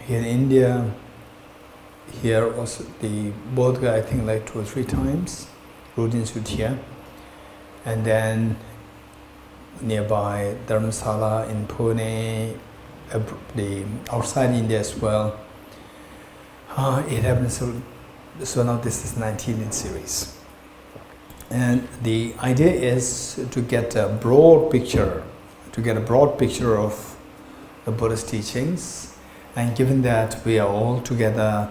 here in India, here also the Bodh, I think like 2 or 3 times, Root Institute here, and then nearby Dharamsala in Pune, the outside India as well. It happens. So now this is 19 in series, and the idea is to get a broad picture, of the Buddhist teachings, and given that we are all together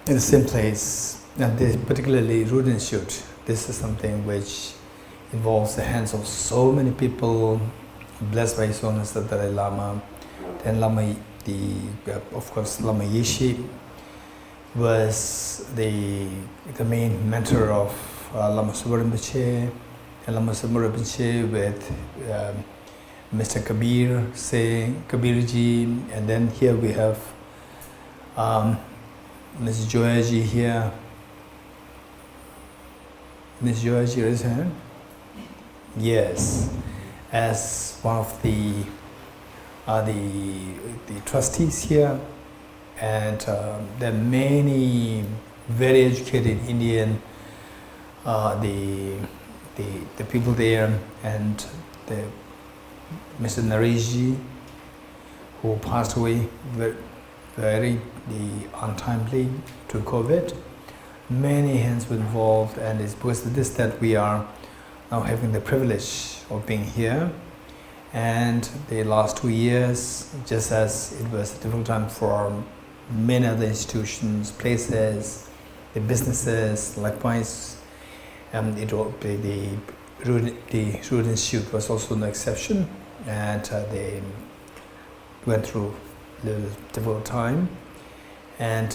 in the same place, and this, particularly Root Institute, this is something which involves the hands of so many people, blessed by His Holiness the Dalai Lama, then Lama, of course Lama Yeshe was the main mentor of Lama Subarimbache, and Lama Subarimbache with Mr. Kabirji, and then here we have Ms. Joyaji here. Ms. Joyaji, raise her hand. Yes, as one of the trustees here, and there are many very educated Indian, the people there, and the Mr. Nareshji, who passed away very untimely to COVID. Many hands were involved, and it's because of this that we are now having the privilege of being here. And the last 2 years, just as it was a difficult time for many other institutions, places, the businesses, likewise, the Root Institute was also no exception, and they went through a little difficult time, and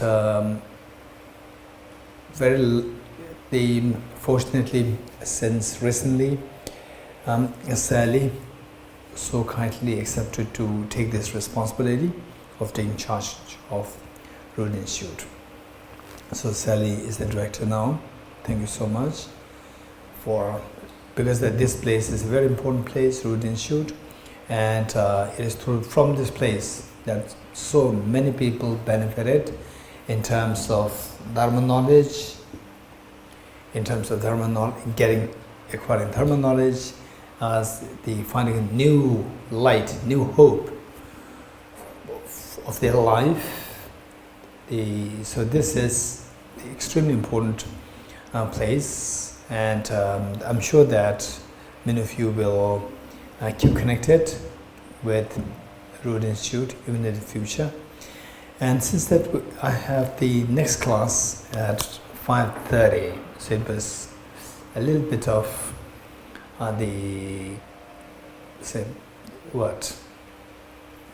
fortunately, since recently, Sally so kindly accepted to take this responsibility of taking charge of Root Institute. So Sally is the director now. Thank you so much because this place is a very important place, Root Institute, and it is from this place that so many people benefited in terms of Dharma knowledge, acquiring Dharma knowledge, as finding a new light, new hope of their life. So this is an extremely important place, and I'm sure that many of you will keep connected with Root Institute even in the future. And since that, I have the next class at 5:30, so it was a little bit of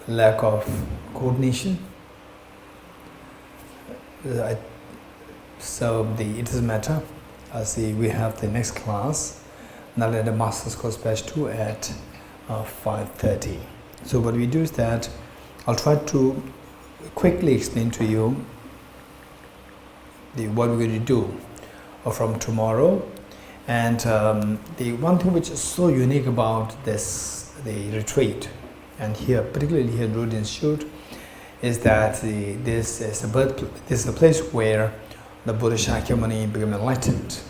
lack of coordination. So it doesn't matter. We have the next class, Nalanda Master's Course Batch 2 at 5:30. So what we do is that I'll try to quickly explain to you what we're going to do from tomorrow. And the one thing which is so unique about the retreat, and here, particularly here at Root Institute, is that this is a place where the Buddha Shakyamuni became enlightened.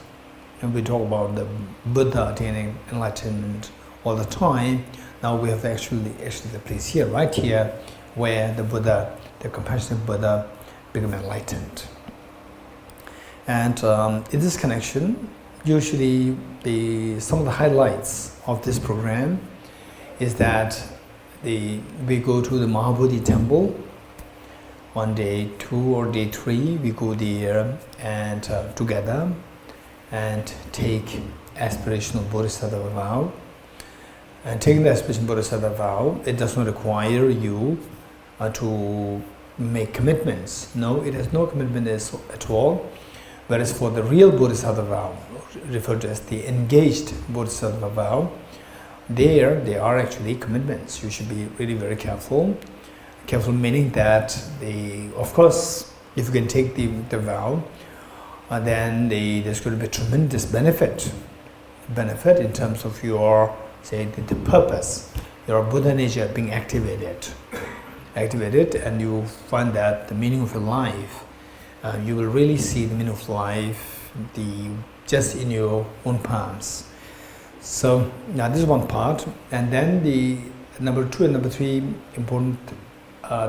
And we talk about the Buddha attaining enlightenment all the time. Now we have actually the place here, right here, where the Buddha, the compassionate Buddha, became enlightened. And in this connection, usually some of the highlights of this program is that we go to the Mahabodhi temple on day 2 or day 3. We go there and together and take aspirational Bodhisattva vow. And taking the aspirational Bodhisattva vow, it does not require you to make commitments. No, it has no commitment at all. Whereas for the real Bodhisattva vow, referred to as the engaged Bodhisattva vow, there are actually commitments. You should be really very careful. Careful meaning that, of course, if you can take the vow, then there's going to be tremendous benefit in terms of your, say, the purpose, your Buddha nature being activated. activate it, and you find that the meaning of your life, you will really see the meaning of life just in your own palms. So now this is one part, and then the number 2 and number 3 important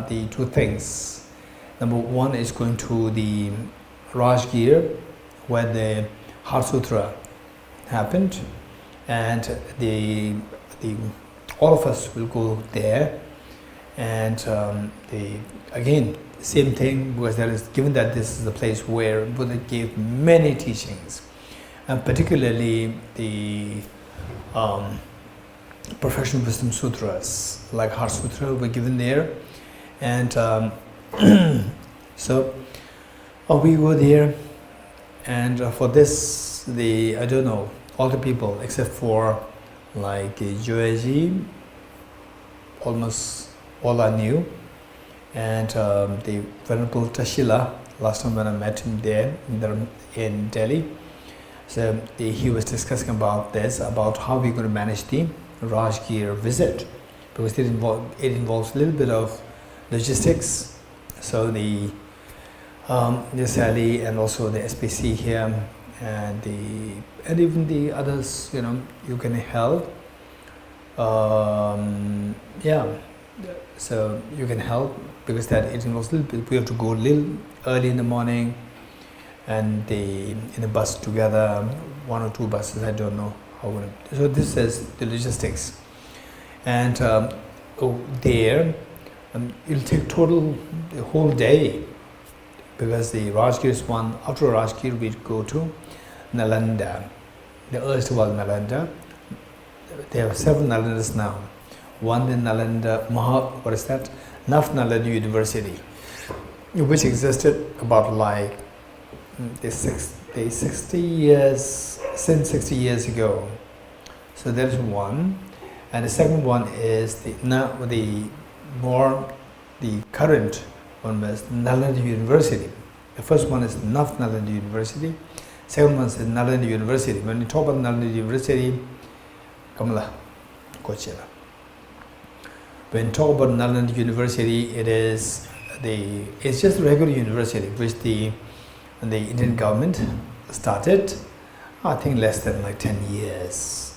the 2 things. Number 1 is going to the Rajgir, where the Heart Sutra happened, and all of us will go there, and again same thing, because there is, given that this is the place where Buddha gave many teachings, and particularly the Professional Wisdom Sutras, like Heart Sutra, were given there, and so we go there, and for this, I don't know, all the people except for like Joeji, almost all I knew, and the Venerable Tashila, last time when I met him there in Delhi, so he was discussing about this, about how we're going to manage the Rajgir visit, because it involves a little bit of logistics. So the Sally and also the SPC here, and even the others, you can help. Yeah, so you can help, because that it involves a little bit. We have to go a little early in the morning, and in the bus together, 1 or 2 buses, I don't know how. So this is the logistics, and there it'll take total the whole day, because the Rajgir is one. After Rajgir, we go to Nalanda, the erstwhile Nalanda. There are several Nalandas now. One in Nalanda, Nalanda University, which existed about like 60 years ago. So that is one, and the second one is the current one was Nalanda University. The first one is Nalanda University. Second one is Nalanda University. When you talk about Nalanda University, Kamala, Kochila. When you talk about Nalanda University, it's just a regular university which the Indian government started, I think less than like 10 years.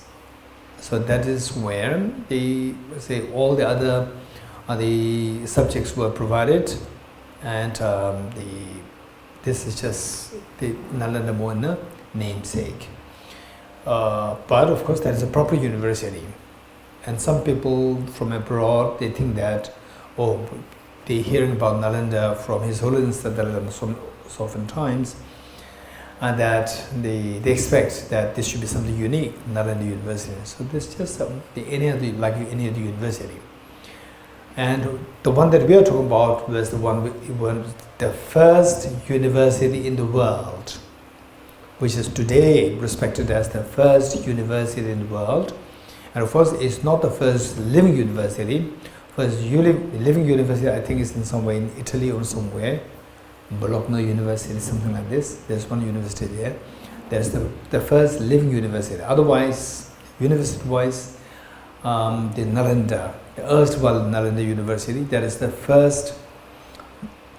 So that is where all the other the subjects were provided, and this is just the Nalanda Moana namesake. But of course, that is a proper university, and some people from abroad, they think that, they're hearing about Nalanda from His Holiness the Dalai Lama so oftentimes, and that they expect that this should be something unique, Nalanda University. So this is just any other university. And the one that we are talking about was the first university in the world, which is today respected as the first university in the world. And of course, it's not the first living university. First living university, I think, is in some way in Italy or somewhere. Bologna University, something like this. There's one university there. There's the first living university. Otherwise, university-wise, the Nalanda, the erstwhile Nalanda University, that is the first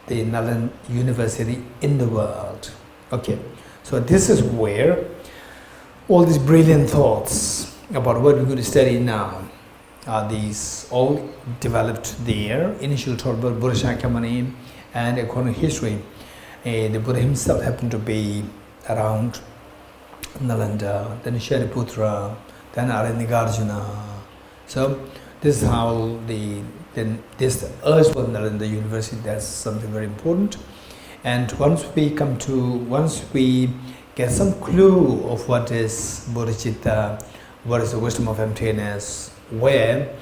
Nalanda University in the world. Okay, so this is where all these brilliant thoughts about what we're going to study now are these all developed there. Initial thought about Buddha Shakyamuni, and according to history, the Buddha himself happened to be around Nalanda, then Shariputra, then Aranyagārjuna. So this is how this erstwhile Nalanda University, that's something very important. And once we get some clue of what is bodhicitta, what is the wisdom of emptiness, where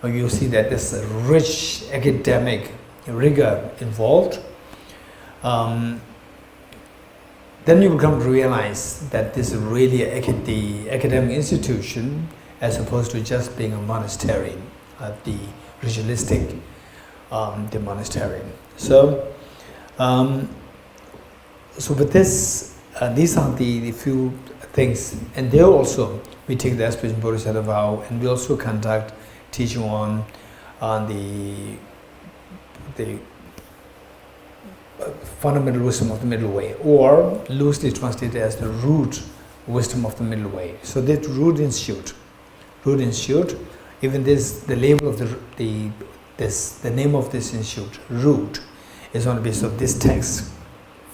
you see that there's a rich academic rigor involved, then you will come to realize that this is really the academic institution, as opposed to just being a monastery, the ritualistic the monastery. So with this, these are the few things, and there also we take the aspiration Bodhisattva vow, and we also conduct teaching on the the fundamental wisdom of the middle way, or loosely translated as the root wisdom of the middle way. So that root institute, even this, the label of the name of this institute, root, is on the basis of this text,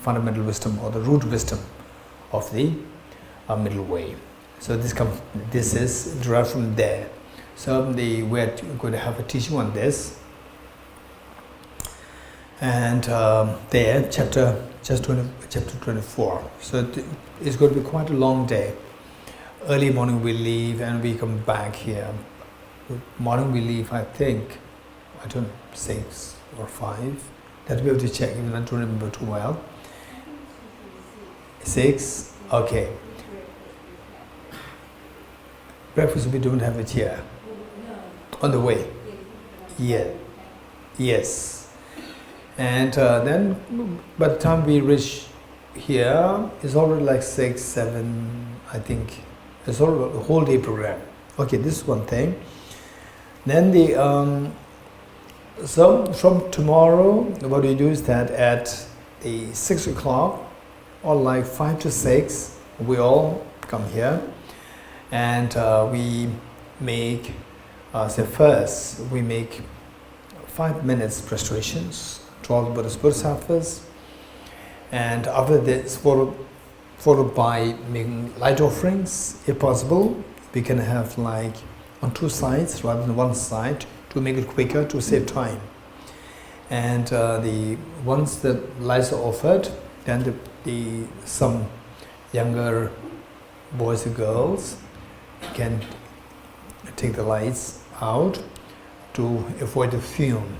fundamental wisdom or the root wisdom of the middle way. So this is derived from there. So we're going to have a teaching on this, and there, chapter 24. So it's going to be quite a long day. Early morning we leave and we come back here. Morning we leave, I think, I don't know, 6 or 5. That we have to check, even I don't remember too well. 6, okay. Breakfast we don't have it here. On the way. Yeah. Yes. And then by the time we reach here, it's already like 6, 7, I think. It's already a whole day program. Okay, this is one thing. Then so from tomorrow, what we do is that at the 6 o'clock, or like 5 to 6, we all come here, and we make, first we make 5 minutes prostrations to all the Buddhist Bodhisattvas, and after this followed by making light offerings. If possible, we can have like on 2 sides rather than 1 side, to make it quicker, to save time. And once the lights are offered, then some younger boys and girls can take the lights out to avoid the fume.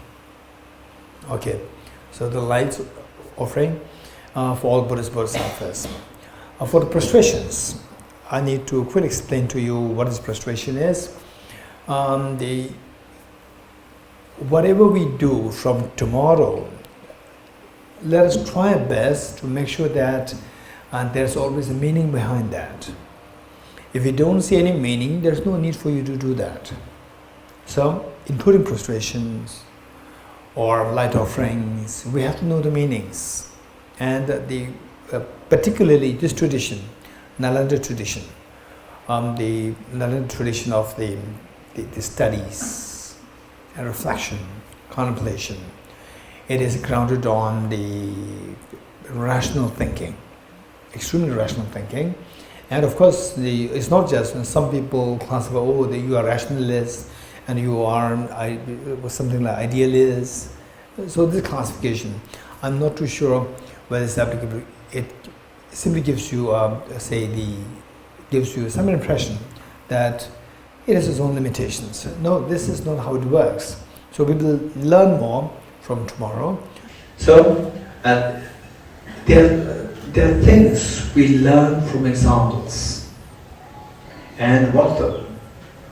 Okay, so the lights offering for all Buddhist Bodhisattvas. For the prostrations, I need to quickly explain to you what this prostration is. Whatever we do from tomorrow, let us try our best to make sure that there's always a meaning behind that. If you don't see any meaning, there's no need for you to do that. So, including prostrations or light offerings, we have to know the meanings. And particularly this tradition, Nalanda tradition, the Nalanda tradition of the studies and reflection, contemplation, it is grounded on the rational thinking, extremely rational thinking. And of course, it's not just when some people classify, you are rationalist and you are something like idealist. So this classification, I'm not too sure whether it's applicable. It simply gives you, gives you some impression that it has its own limitations. No, this is not how it works. So we will learn more from tomorrow. So there are things we learn from examples. And what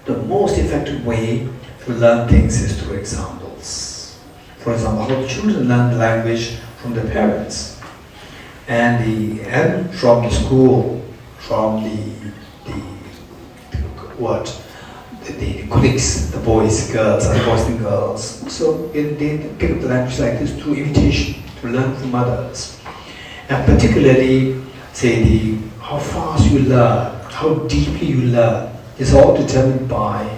the most effective way to learn things is through examples. For example, how the children learn language from their parents, and from the school, from the colleagues, the boys, girls, and boys and girls. So they pick up the language like this through imitation, to learn from others. And particularly, say, how fast you learn, how deeply you learn, is all determined by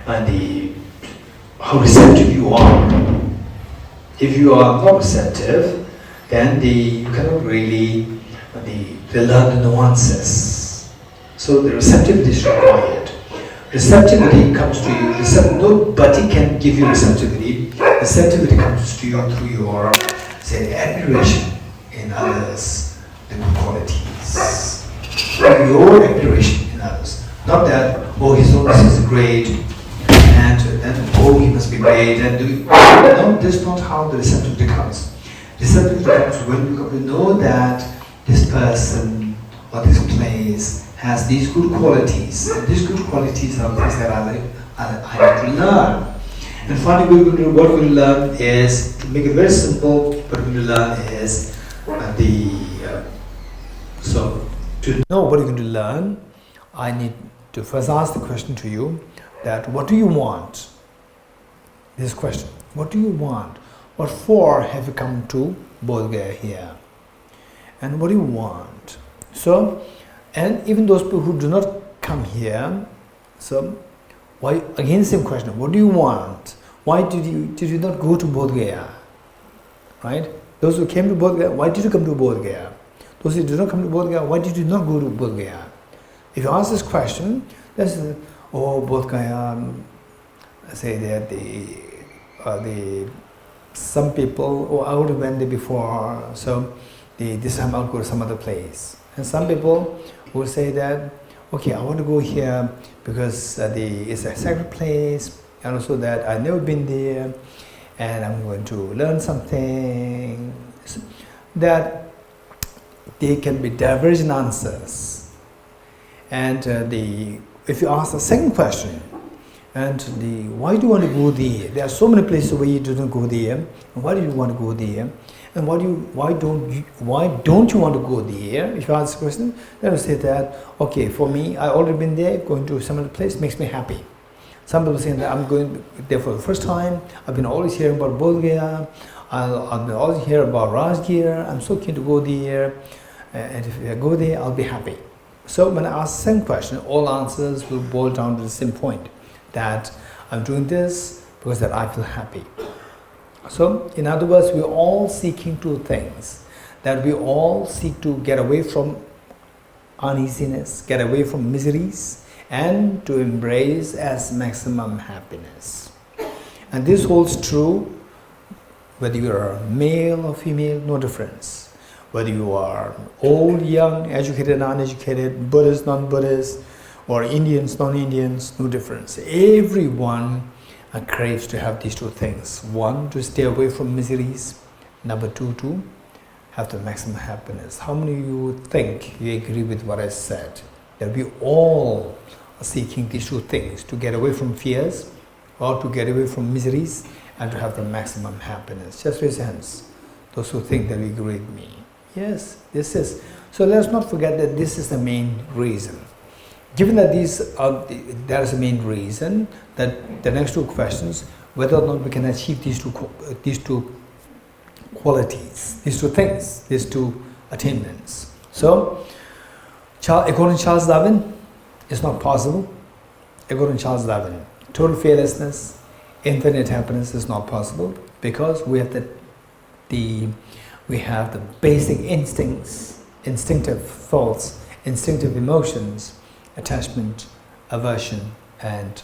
how receptive you are. If you are not receptive, then you cannot really learn the nuances. So the receptivity is required. Receptivity comes to you. Nobody can give you receptivity. Receptivity comes to you through your, admiration in others, the good qualities. Your admiration in others. Not that, His Holiness is great, and then, he must be great, and no, that's not how the receptivity comes. Receptivity comes when you come to know that this person or this place has these good qualities, and these good qualities are things that I like to learn. And finally, what we're going to learn is, to make it very simple, what we're going to learn is so to know what you're going to learn, I need to first ask the question to you, that what do you want? This question, what do you want? What for have you come to Bodh Gaya here? And what do you want? So, and even those people who do not come here, so why, again same question, what do you want? Why did you not go to Bodh Gaya? Right? Those who came to Bodh Gaya, why did you come to Bodh Gaya? Those who did not come to Bodh Gaya, why did you not go to Bodh Gaya? If you ask this question, that's Bodh Gaya, say that some people, I already went there before, so this time I'll go to some other place. And some people will say that, okay, I want to go here because it's a sacred place, and also that I've never been there, and I'm going to learn something. That they can be divergent answers. And if you ask the second question, and why do you want to go there? There are so many places where you didn't go there. And why do you want to go there? And why don't you want to go there? If you ask the question, then you say that, okay, for me, I already been there. Going to some other place makes me happy. Some people say that I'm going there for the first time. I've been always hearing about Bodh Gaya. I've been always hearing about Rajgir. I'm so keen to go there. And if I go there, I'll be happy. So when I ask the same question, all answers will boil down to the same point, that I'm doing this because that I feel happy. So in other words, we're all seeking two things, that we all seek to get away from uneasiness, get away from miseries, and to embrace as maximum happiness. And this holds true whether you are male or female, no difference. Whether you are old, young, educated, uneducated, Buddhist, non-Buddhist, or Indians, non-Indians, no difference. Everyone craves to have these two things. One, to stay away from miseries. Number two, to have the maximum happiness. How many of you think you agree with what I said? That we all are seeking these two things, to get away from fears, or to get away from miseries, and to have the maximum happiness. Just raise your hands, those who think that you agree with me. Yes, this is. So let's not forget that this is the main reason. Given that there is a main reason, that the next two questions, whether or not we can achieve these two qualities, these two things, these two attainments. So, according to Charles Darwin, it's not possible. According to Charles Darwin, total fearlessness, infinite happiness is not possible, because we have the basic instincts, instinctive thoughts, instinctive emotions, attachment, aversion, and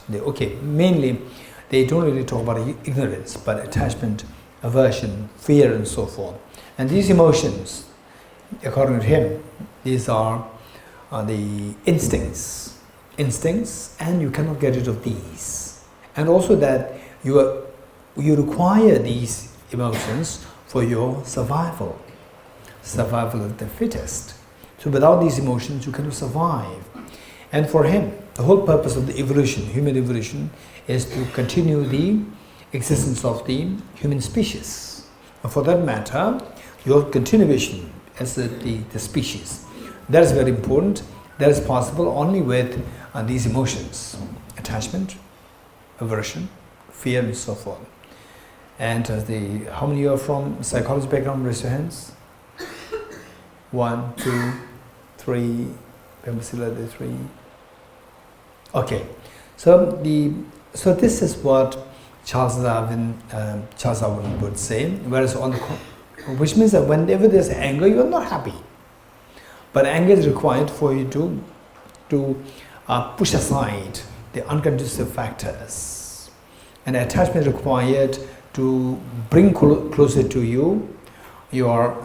mainly they don't really talk about ignorance, but attachment, aversion, fear, and so forth. And these emotions, according to him, these are the instincts, and you cannot get rid of these. And also that you require these emotions for your survival of the fittest. So without these emotions, you cannot survive. And for him, the whole purpose of the evolution, human evolution, is to continue the existence of the human species. And for that matter, your continuation as the species. That is very important. That is possible only with these emotions: attachment, aversion, fear, and so forth. And how many are from psychology background? Raise your hands. 1, 2, 3. Three. Okay, so this is what Charles Darwin would say. Whereas which means that whenever there's anger, you are not happy. But anger is required for you to push aside the unconducive factors, and attachment is required to bring closer to you your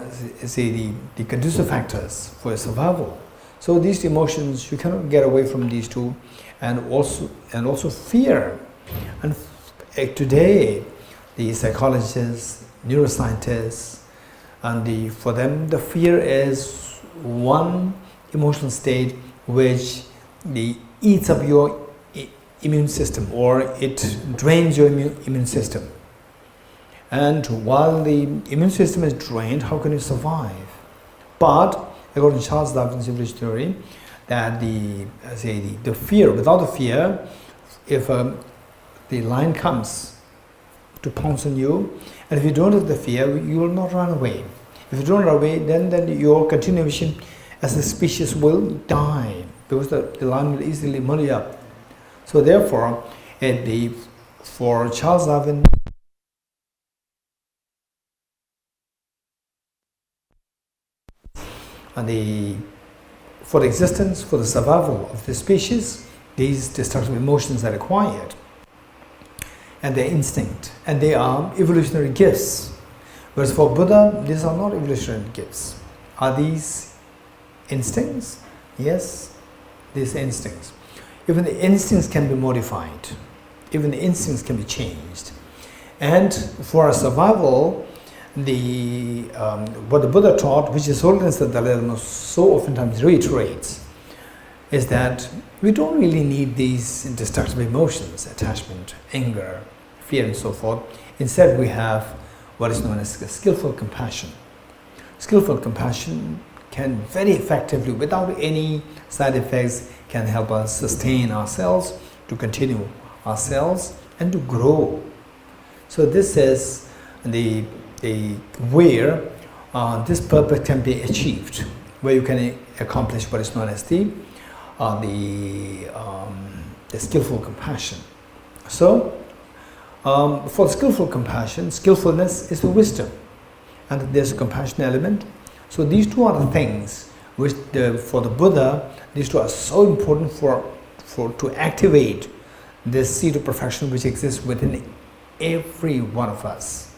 the conducive factors for your survival. So these emotions, you cannot get away from these two, and also fear. And today, the psychologists, neuroscientists, and for them, the fear is one emotional state which eats up your immune system, or it drains your immune system. And while the immune system is drained, how can you survive? But according to Charles Darwin's evolution theory, that the fear, without the fear, if the lion comes to pounce on you. And if you don't have the fear, you will not run away. If you don't run away, then your continuation as a species will die, because the line will easily muddy up. So therefore, for Charles Darwin, for the existence, for the survival of the species, these destructive emotions are required, and they're instinct, and they are evolutionary gifts. Whereas for Buddha, these are not evolutionary gifts. Are these instincts? Yes, these instincts. Even the instincts can be modified. Even the instincts can be changed. And for our survival, what the Buddha taught, which is Holiness that Dalai Lama so oftentimes reiterates, is that we don't really need these destructive emotions, attachment, anger, fear, and so forth. Instead, we have what is known as skillful compassion. Skillful compassion can very effectively, without any side effects, can help us sustain ourselves, to continue ourselves, and to grow. So this is where this purpose can be achieved, where you can accomplish what is known as the skillful compassion. So, for skillful compassion, skillfulness is the wisdom, and there's a compassion element. So these two are the things which, for the Buddha, these two are so important to activate this seed of perfection which exists within every one of us.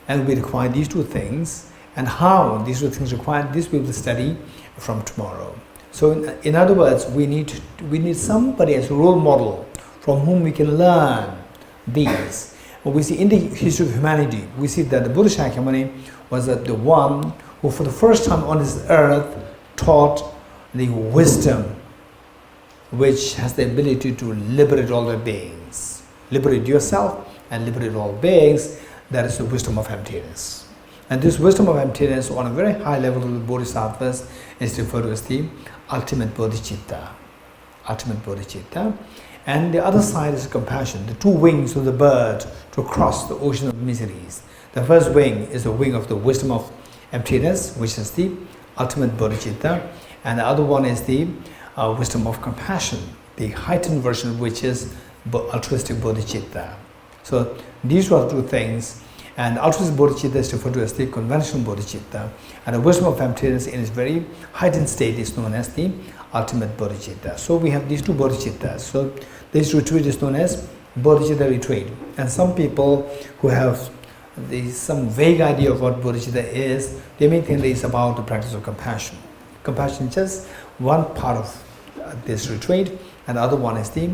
And we require these two things, and how these two things required, this we will study from tomorrow. So in other words, we need somebody as a role model from whom we can learn these. We see in the history of humanity, we see that the Buddha Shakyamuni was the one who for the first time on this earth taught the wisdom which has the ability to liberate all the beings. Liberate yourself and liberate all beings. That is the wisdom of emptiness. And this wisdom of emptiness on a very high level of the Bodhisattvas is referred to as the ultimate bodhicitta. Ultimate bodhicitta. And the other side is compassion, the two wings of the bird to cross the ocean of miseries. The first wing is the wing of the wisdom of emptiness, which is the ultimate bodhicitta, and the other one is the wisdom of compassion, the heightened version, which is altruistic bodhicitta. So these are two things, and altruistic bodhicitta is referred to as the conventional bodhicitta, and the wisdom of emptiness in its very heightened state is known as the ultimate bodhicitta. So we have these two bodhicittas. So this retreat is known as bodhicitta retreat, and some people who have some vague idea of what bodhicitta is, they may think that it's about the practice of compassion. Compassion is just one part of this retreat, and the other one is the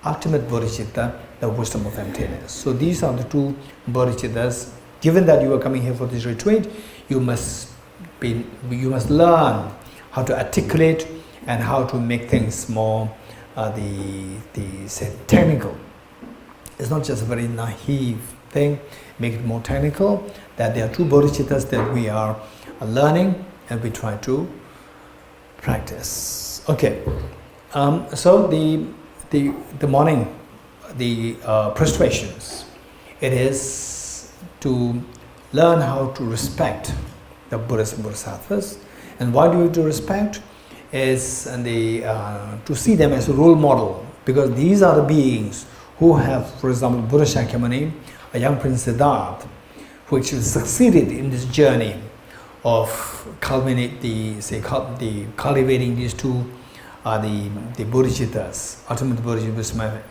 ultimate bodhicitta, the wisdom of emptiness. So these are the two bodhicittas. Given that you are coming here for this retreat, you must learn how to articulate and how to make things more say technical. It's not just a very naive thing. Make it more technical. That there are two bodhicittas that we are learning and we try to practice. Okay. So the morning, the prostrations, it is to learn how to respect the Buddhas and Bodhisattvas. And why do we do respect? Is to see them as a role model, because these are the beings who have, for example, Buddha Shakyamuni, a young Prince Siddhartha, who actually succeeded in this journey of culminating cultivating these two the bodhicittas, ultimate bodhicitta,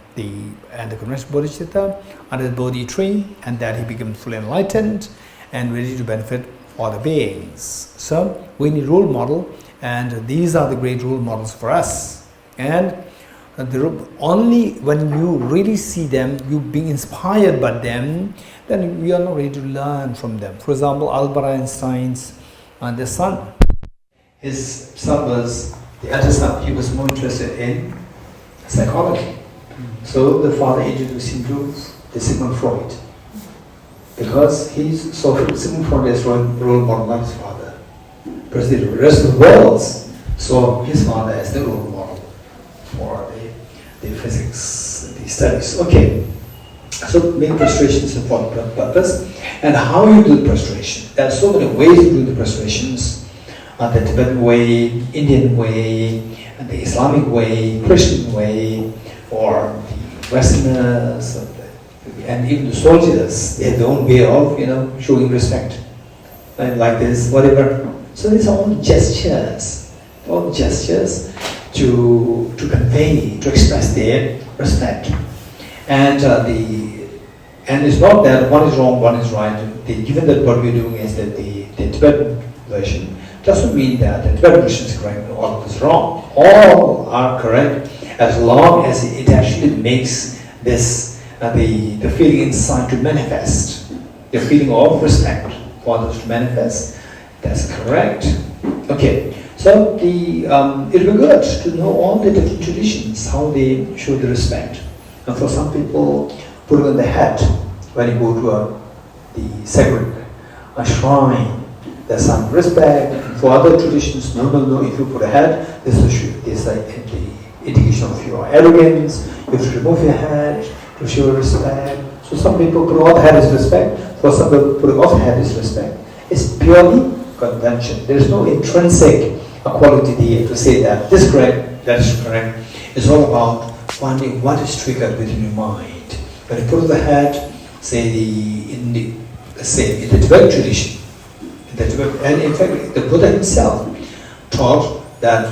and the conventional bodhicitta under the Bodhi tree, and that he became fully enlightened and ready to benefit all the beings. So we need role model, and these are the great role models for us. And only when you really see them, you being inspired by them, then we are not ready to learn from them. For example, Albert Einstein's the son. His son was the elder son. He was more interested in psychology. So the father introduced him to the Sigmund Freud, because he saw Sigmund Freud as role model like his father. Because the rest of the world saw his father as the role model for the physics, the studies. Okay, So main prostration is for the purpose. And how you do the prostration? There are so many ways to do the prostrations. The Tibetan way, Indian way, and the Islamic way, Christian way, or the Westerners, and even the soldiers. They have their own way of, showing respect. And like this, whatever. So these are all gestures to convey, to express their respect. And it's not that one is wrong, one is right. Given that what we're doing is that the Tibetan version doesn't mean that the Tibetan version is correct and all is wrong. All are correct as long as it actually makes this the feeling inside to manifest, the feeling of respect for others to manifest. That's correct. Okay, so it will be good to know all the different traditions, how they show the respect. And for some people, put it on the head when you go to the sacred shrine. There's some respect. For other traditions, no. If you put a head, this is like the indication of your arrogance. You have to remove your head to show respect. So some people put on the head as respect. For some people, put off the head as respect. It's purely convention. There is no intrinsic quality there to say that this is correct, that is correct. It's all about finding what is triggered within your mind. When you put on the head, say in the Tibetan tradition, and in fact, the Buddha himself taught that,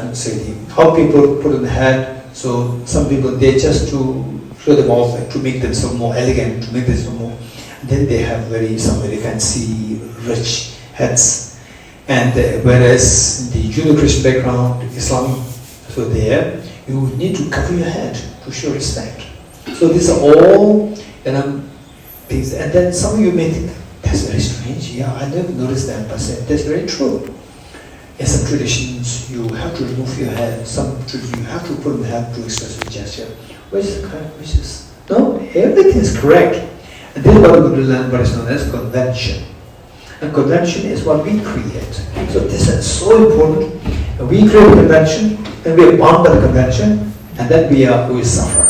how people put on the head. So some people, they just to show them off, to make themselves more elegant, to make themselves more. Then they have some very fancy, rich heads. And whereas the Judeo-Christian background, Islamic, so there, you need to cover your head to show respect. So these are all things. And then some of you may think, that's very strange. Yeah, I never noticed that, but that's very true. In some traditions, you have to remove your head. Some traditions, you have to put on the head to express your gesture. Which is correct? Which is no? Everything is correct. And this is what we're going to learn. What is known as convention. And convention is what we create. So this is so important. We create a convention, and we are bound by the convention, and then we suffer.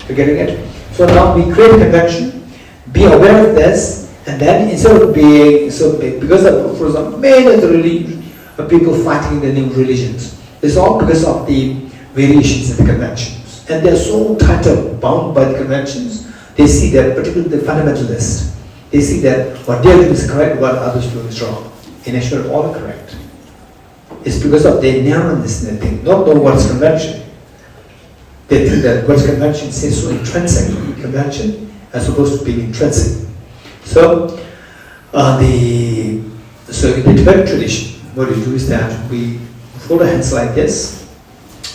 You're getting it? So now we create a convention. Be aware of this. And then instead of being so big, because of, for example, many of the people fighting in the name of religions, it's all because of the variations in the conventions. And they're so tight up, bound by the conventions, they see that, particularly the fundamentalists, they see that what they're doing is correct, what others do is wrong. In actual, all are correct. It's because of their narrowness in the thing, not knowing what's convention. They think that what's convention says so intrinsic convention as opposed to being intrinsic. So, in the Tibetan tradition, what we do is that we fold our hands like this,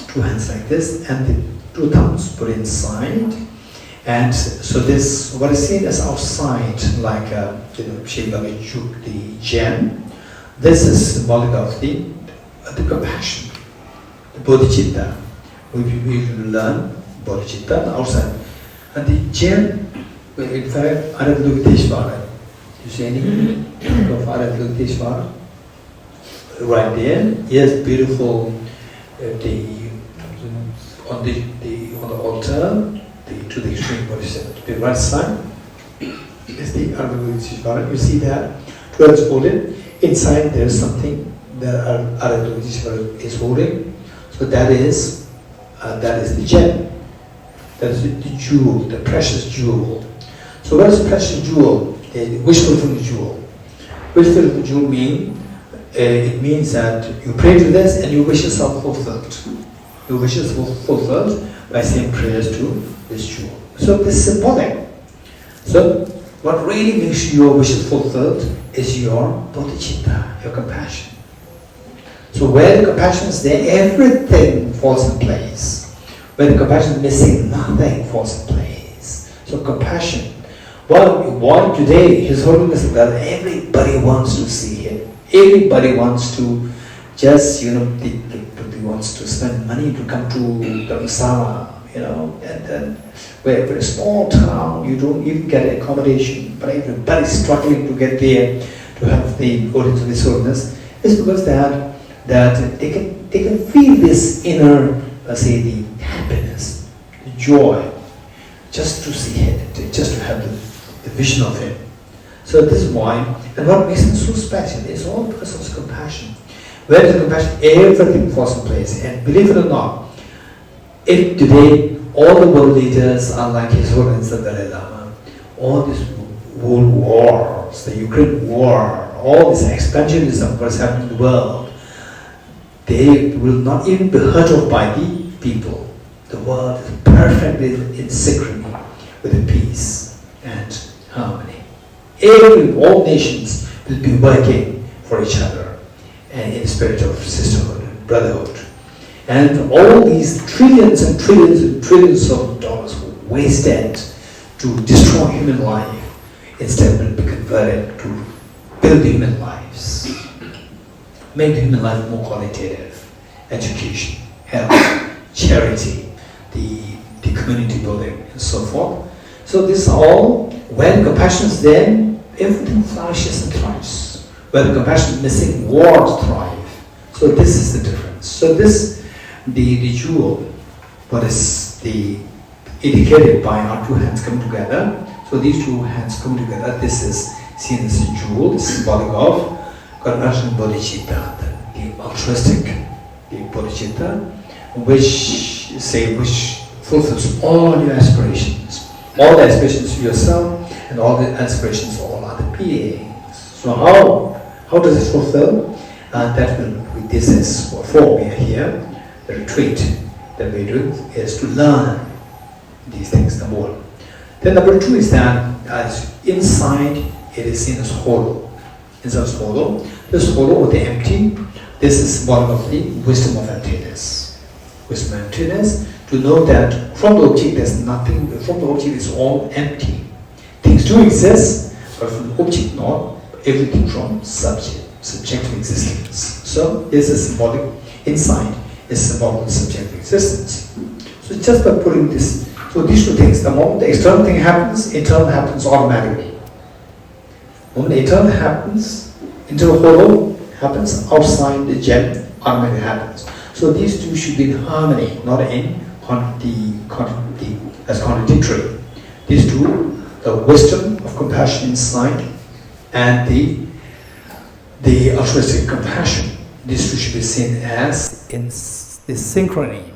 two hands like this, and the two thumbs put inside. And so this, what is seen as outside, like shape of the gem, this is symbolic of the compassion, the bodhicitta. We learn bodhicitta outside. And the gem, in fact, Aradlukiteshvara. You see any of Aradlukiteshvara? Right there. Yes, beautiful. On the altar, to the extreme bodhisattva. The right side is the Aradlukiteshvara. You see that? 12 is folded. Inside there is something that Aradlukiteshvara is holding. So that is the gem. That is the jewel, the precious jewel. So what is precious jewel? The wish fulfillment jewel. Wish fulfillment jewel mean it means that you pray to this and your wishes are fulfilled. Your wishes are fulfilled by saying prayers to this jewel. So this is symbolic. So what really makes your wishes fulfilled is your bodhicitta, your compassion. So where the compassion is there, everything falls in place. Where the compassion is missing, nothing falls in place. So compassion. Well, today, His Holiness, everybody wants to see Him. Everybody wants to just, wants to spend money to come to Dharamsala, and then where for a small town, you don't even get accommodation, but everybody's struggling to get there to have the audience of His Holiness. It's because that they can feel this inner, the happiness, the joy, just to see him, just to have the vision of him. So this is why, and what makes him so special is all because of his compassion. Where is compassion? Everything falls in place. And believe it or not, if today all the world leaders are like His Holiness the Dalai Lama, all these world wars, the Ukraine war, all this expansionism of what's happening in the world, they will not even be heard of by the people. The world is perfectly in synchrony with the peace and harmony. All nations will be working for each other and in the spirit of sisterhood and brotherhood. And all these trillions and trillions and trillions of dollars wasted to destroy human life instead will be converted to build human lives, make human life more qualitative, education, health, charity, the community building, and so forth. So this is all, when compassion is there, everything flourishes and thrives. When compassion is missing, wars thrive. So this is the difference. So this, the jewel, what is the indicated by our two hands come together. So these two hands come together. This is seen as a jewel, the symbolic of conversion bodhicitta, the altruistic, the bodhicitta, which fulfills all your aspirations, all the aspirations of yourself and all the aspirations of all other beings. So how does it fulfill? This is what for we are here. The retreat that we do is to learn these things, number one. Then number two is that as inside it is seen as hollow. Inside is hollow. This hollow or the empty, this is one of the wisdom of emptiness. Wisdom of emptiness, to know that from the object there's nothing, from the object is all empty. Things do exist, but from the object not, everything from subjective existence. So this is symbolic, inside is symbolic subjective existence. So just by putting this, so these two things, the moment the external thing happens, internal happens automatically. When the internal happens, internal hollow happens, outside the gem automatically happens. So these two should be in harmony, not in as contradictory. These two, the wisdom of compassion inside and the altruistic compassion, these two should be seen as in this synchrony,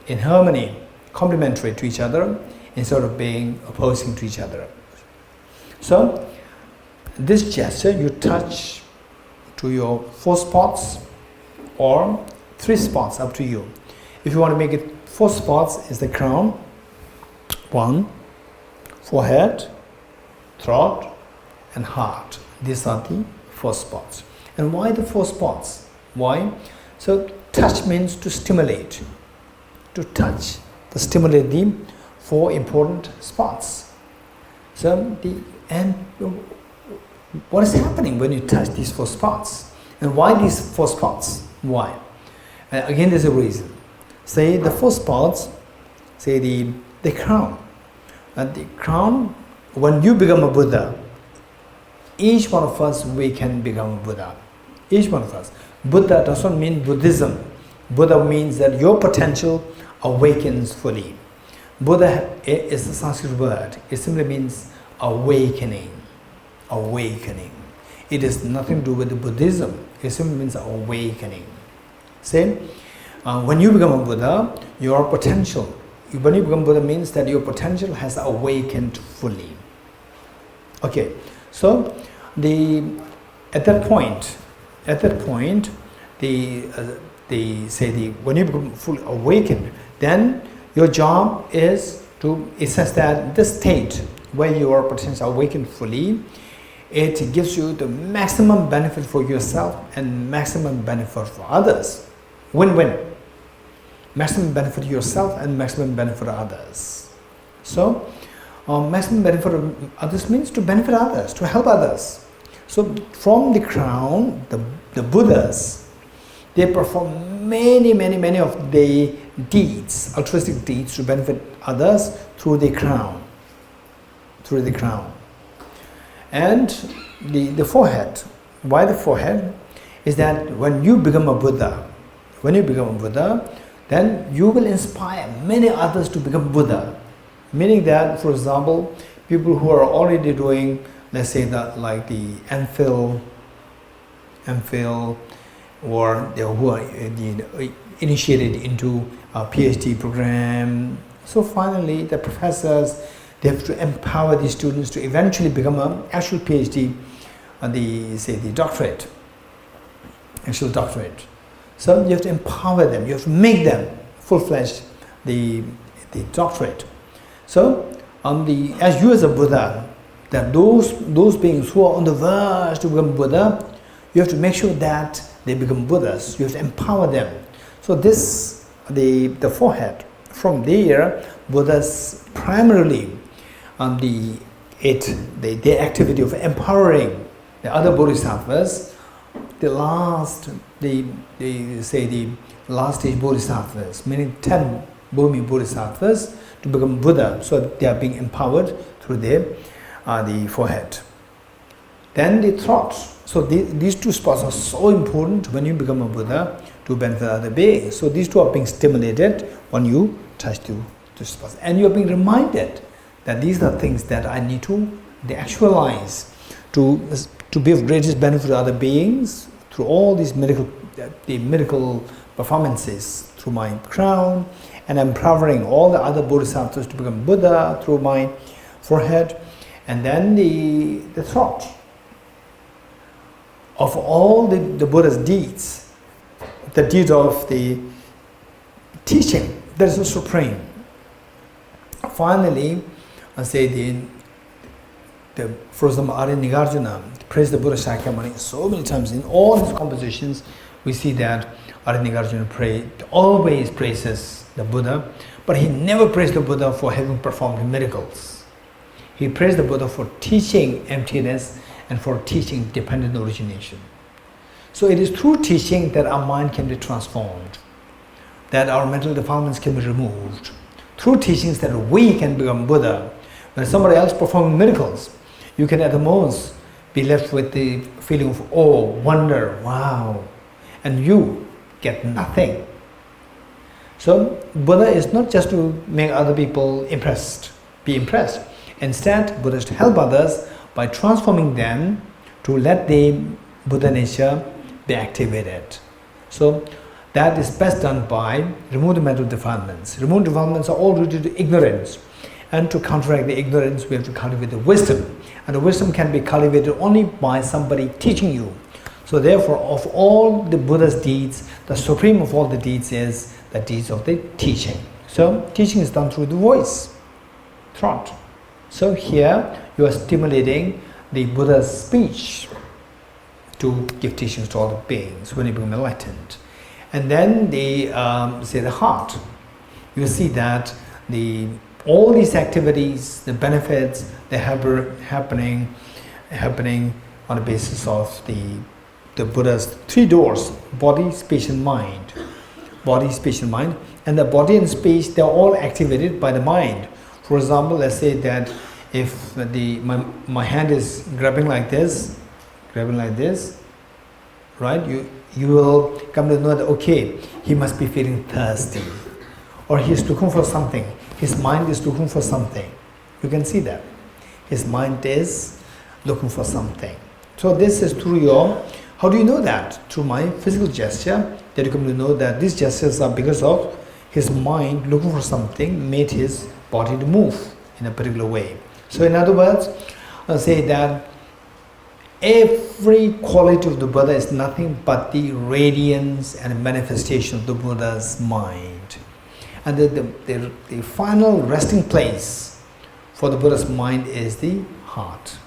in harmony, complementary to each other instead of being opposing to each other. So this gesture, you touch to your 4 spots or 3 spots, up to you. If you want to make it 4 spots, is the crown, 1, forehead, throat, and heart. These are the 4 spots. And why the 4 spots? Why? So touch means to stimulate. To touch, to stimulate the 4 important spots. So what is happening when you touch these 4 spots? And why these 4 spots? Why? Again, there's a reason. Say the 4 spots, say the crown. And the crown, when you become a Buddha, each one of us, we can become a Buddha. Each one of us. Buddha doesn't mean Buddhism. Buddha means that your potential awakens fully. Buddha is a Sanskrit word. It simply means awakening. Awakening. It has nothing to do with the Buddhism. It simply means awakening. Say, when you become a Buddha, your potential, when you become Buddha means that your potential has awakened fully. Okay, so at that point, when you become fully awakened, then your job is to, it says that this state where your potential awakened fully, it gives you the maximum benefit for yourself and maximum benefit for others. Win-win. Maximum benefit to yourself and maximum benefit for others. So, maximum benefit of others means to benefit others, to help others. So, from the crown, the Buddhas, they perform many of the deeds, altruistic deeds to benefit others through the crown. Through the crown. And the forehead. Why the forehead? Is that when you become a Buddha, then you will inspire many others to become Buddha. Meaning that, for example, people who are already doing, let's say that like the MPhil, or who are initiated into a PhD program. So finally, the professors, they have to empower these students to eventually become an actual PhD, the doctorate, actual doctorate. So you have to empower them, you have to make them full-fledged the doctorate. So as you as a Buddha, that those beings who are on the verge to become Buddha, you have to make sure that they become Buddhas. You have to empower them. So this, the forehead, from there, Buddhas primarily the activity of empowering the other bodhisattvas, the last stage bodhisattvas, meaning 10 Bhumi bodhisattvas, to become Buddha. So they are being empowered through the forehead. Then the throat. So these two spots are so important when you become a Buddha to benefit other beings. So these two are being stimulated when you touch the spots. And you are being reminded that these are things that I need to actualize to be of greatest benefit to other beings through all these medical performances, through my crown, and empowering all the other bodhisattvas to become Buddha through my forehead. And then the throat. Of all the Buddha's deeds, the deed of the teaching, that is the supreme. Finally, I say for example, Nagarjuna praised the Buddha Shakyamuni so many times. In all his compositions, we see that Nagarjuna always praises the Buddha, but he never praised the Buddha for having performed miracles. He praised the Buddha for teaching emptiness and for teaching dependent origination. So it is through teaching that our mind can be transformed, that our mental defilements can be removed. Through teachings that we can become Buddha. When somebody else performing miracles, you can at the most be left with the feeling of awe, wonder, wow, and you get nothing. So Buddha is not just to make other people be impressed. Instead, Buddha is to help others by transforming them to let the Buddha nature be activated. So that is best done by remove the mental defilements. Remove defilements are all rooted to ignorance. And to counteract the ignorance, we have to cultivate the wisdom. And the wisdom can be cultivated only by somebody teaching you. So therefore, of all the Buddha's deeds, the supreme of all the deeds is the deeds of the teaching. So teaching is done through the voice, throat. So here you are stimulating the Buddha's speech to give teachings to all the beings when you become enlightened. And then the heart. You see that all these activities, the benefits, they're happening on the basis of the Buddha's three doors: body, speech, and mind. Body, speech, and mind. And the body and speech, they're all activated by the mind. For example, let's say that if my hand is grabbing like this, right? You will come to know that, okay, he must be feeling thirsty, or he is looking for something. His mind is looking for something. You can see that. His mind is looking for something. So this is through how do you know that? Through my physical gesture, that you come to know that these gestures are because of his mind looking for something, made his body to move in a particular way. So in other words, I'll say that every quality of the Buddha is nothing but the radiance and manifestation of the Buddha's mind. And the final resting place for the Buddha's mind is the heart.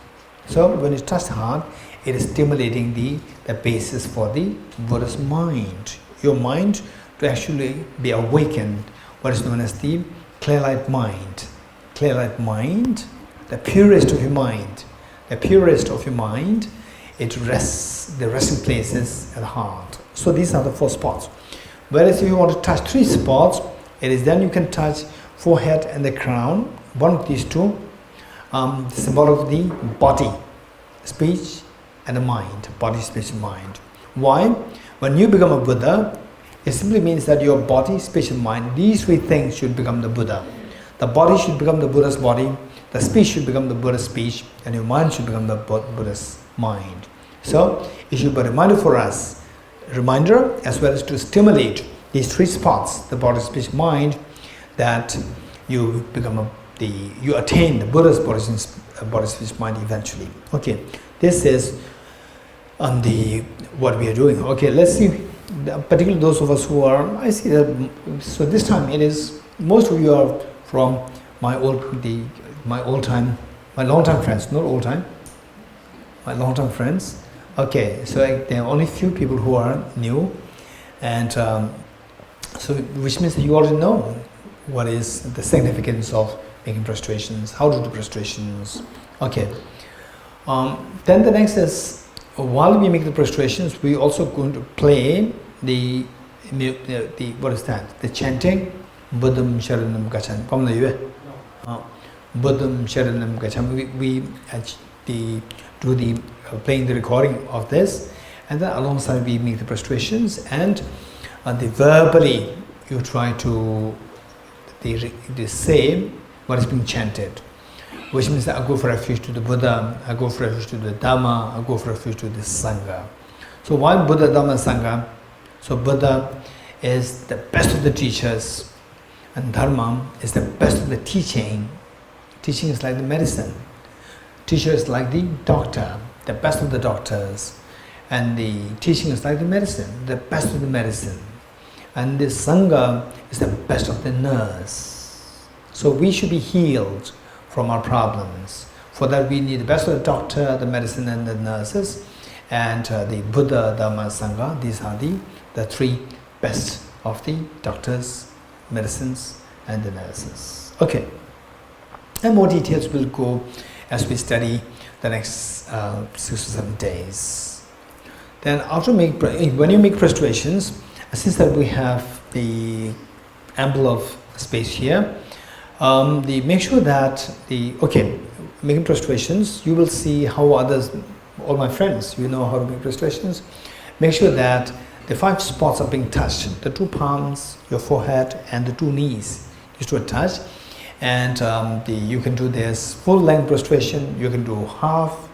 So when you touch the heart, it is stimulating the basis for the Buddha's mind. Your mind to actually be awakened, what is known as the clear light mind. Clear light mind, the purest of your mind. The purest of your mind, it rests, the resting place is at the heart. So these are the 4 spots. Whereas if you want to touch 3 spots, it is then you can touch forehead and the crown. One of these two, the symbol of the body, speech, and the mind. Body, speech, and mind. Why? When you become a Buddha, it simply means that your body, speech, and mind, these 3 things should become the Buddha. The body should become the Buddha's body, the speech should become the Buddha's speech, and your mind should become the Buddha's mind. So it should be a reminder for us, reminder as well as to stimulate these three spots, the body, speech, mind, that you become you attain the Buddha's body, speech, mind eventually. Okay, this is on what we are doing. Okay, let's see, particularly those of us who are, I see that, so this time it is, most of you are from my long-time friends, not old time, my long-time friends. Okay, so there are only few people who are new, and so which means that you already know what is the significance of making prostrations, how to do prostrations. Okay, then the next is, while we make the prostrations, we also going to play the what is that? The chanting, Buddham Sharanam Gacchami. Buddham Sharanam Gacchami. We do the playing the recording of this, and then alongside we make the prostrations, and verbally you try to say what is being chanted, which means that I go for refuge to the Buddha, I go for refuge to the Dhamma, I go for refuge to the Sangha. So why Buddha, Dhamma, Sangha? So Buddha is the best of the teachers, and Dharma is the best of the teaching. Teaching is like the medicine. Teacher is like the doctor, the best of the doctors, and the teaching is like the medicine, the best of the medicine. And the Sangha is the best of the nurse. So we should be healed from our problems. For that we need the best of the doctor, the medicine, and the nurses. And the Buddha, Dhamma, Sangha, these are the three best of the doctors, medicines, and the nurses. Okay. And more details will go as we study the next 6 or 7 days. Then after when you make prostrations, since that we have the ample of space here, make sure that making prostrations, you will see how others, all my friends, you know how to make prostrations. Make sure that the 5 spots are being touched, the 2 palms, your forehead, and the 2 knees is to touch. And you can do this full length prostration, you can do half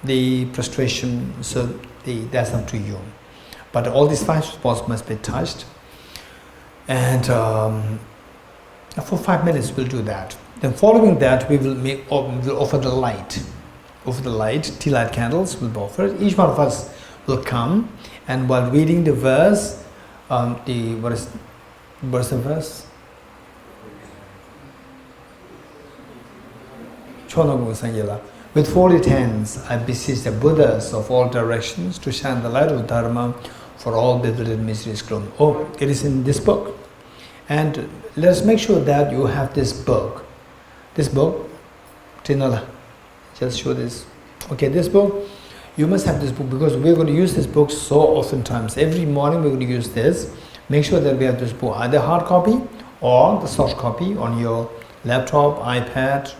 the prostration, so that's up to you. But all these 5 spots must be touched. And for 5 minutes we'll do that. Then following that we will offer the light. Offer the light, tea light candles will be offered. Each one of us will come, and while reading the verse, what's the verse? With folded hands, I beseech the Buddhas of all directions to shine the light of Dharma for all bewildered miseries grown. Oh, it is in this book. And let us make sure that you have this book. This book, Trinala, just show this. Okay, this book, you must have this book because we're going to use this book so oftentimes. Every morning we're going to use this. Make sure that we have this book, either hard copy or the soft copy on your laptop, iPad,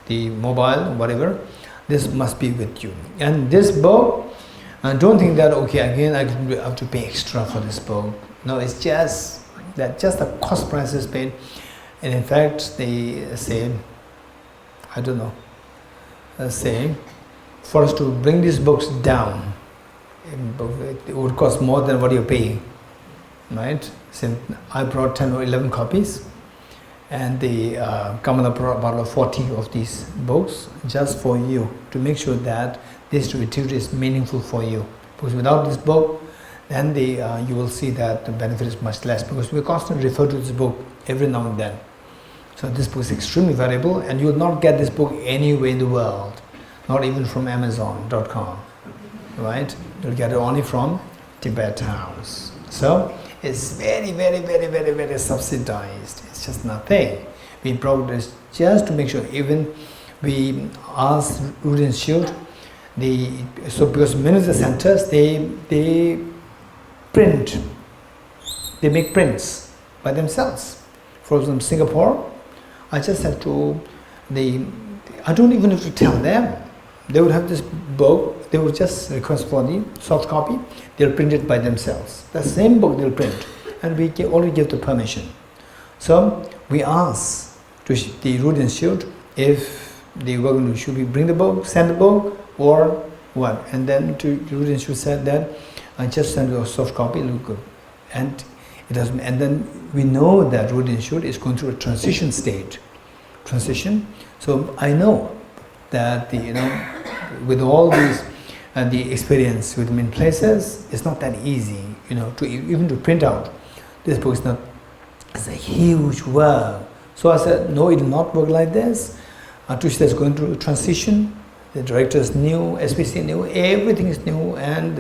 the mobile, whatever. This must be with you. And this book, don't think that, okay, again I have to pay extra for this book. No, it's just that the cost price is paid. And in fact, they say, I don't know, say, for us to bring these books down, it would cost more than what you're paying, right? Since I brought 10 or 11 copies, and the Kamala brought about 40 of these books just for you, to make sure that this retreat is meaningful for you. Because without this book, then you will see that the benefit is much less, because we constantly refer to this book every now and then. So this book is extremely valuable, and you will not get this book anywhere in the world, not even from Amazon.com, right? You'll get it only from Tibet House. So it's very, very, very, very, very subsidized. It's just nothing. We brought this just to make sure. Even we asked Root Institute, because many of the centers, they print, they make prints by themselves. For example, Singapore, I just have to, I don't even have to tell them. They would have this book, they would just request for the soft copy, they'll print it by themselves. The same book they'll print, and we already give the permission. So we ask to the root institute if they were going to, should we bring the book, send the book, or what? And then the root institute said that just send a soft copy, look good. And it doesn't. And then we know that root institute is going through a transition state. Transition. So I know that with all these the experience with many places, it's not that easy, to even to print out. This book is not. It's a huge work. So I said, no, it will not work like this. Tushita is going through a transition. The director is new, SPC new, everything is new, and